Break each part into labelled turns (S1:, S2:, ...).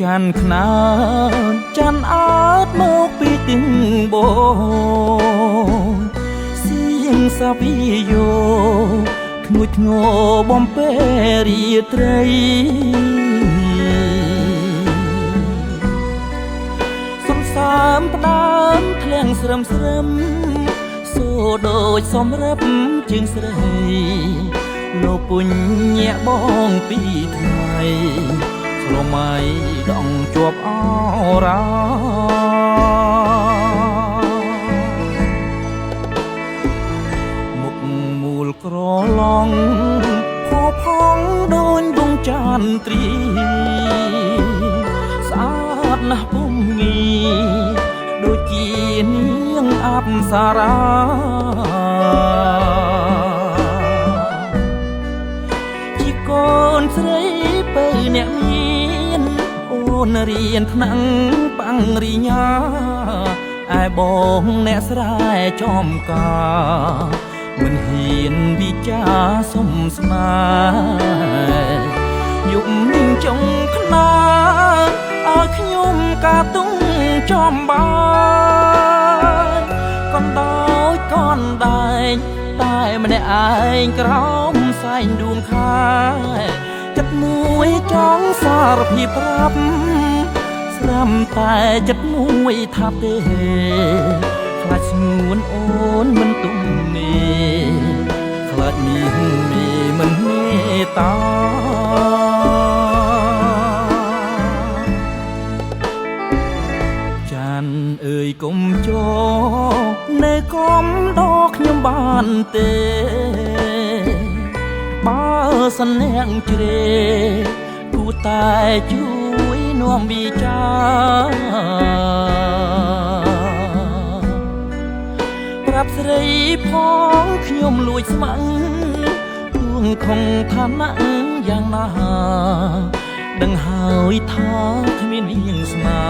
S1: ចាន់ខ្នាតចាន់អត់មកពីទឹងបូសៀងសាវីយោធ្ងួចធ្ងរបំពេរាត្រីសំសាមផ្ដើមធ្លៀងស្រឹមស្រឹមសូដូចសំរឹបជើងស្រីលោកពុញញាក់បងពីថ្ងៃស្រមៃដងជាប់អរ៉ាមុខមូលក្រឡងផោផង់ដូចដងចានទ្រីស្អាតណាស់ពុំងីដូចជានាងអប្សរាជាកូនស្រីពៅអ្នកមានអូនរៀនថ្នាក់បាំងរីញាឯបងអ្នកស្រែចំការមិនហ៊ានវិចាសុំស្នេហ៍យប់នឹងចុងខ្នាឲ្យខ្ញុំកាទុំចំបាយកណ្ដោចកណ្ដែងតែម្នាក់ឯងក្រោមសែងដួងខែចិត្តមួយចង់សារភាពប្រាប់ស្រាំតែចិត្តមួយថាទេខ្លាចស្ងួនអូនមិនទុំនេះខ្លាចនេះមានមិនមេត្តាចាន់អើយកុំចោនៅកុំដកខ្ញុំបានទេបើសនាងជ្រេគូតែជួយនាំវិចាប្រាប់ស្រីផងខ្ញុំលួចស្មាំងទួងខំឋានៈយ៉ាងណាដឹងហើយថាគ្មានវាងស្មា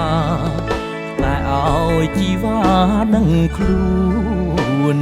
S1: តែឲ្យជីវ៉ាដឹងខ្លួន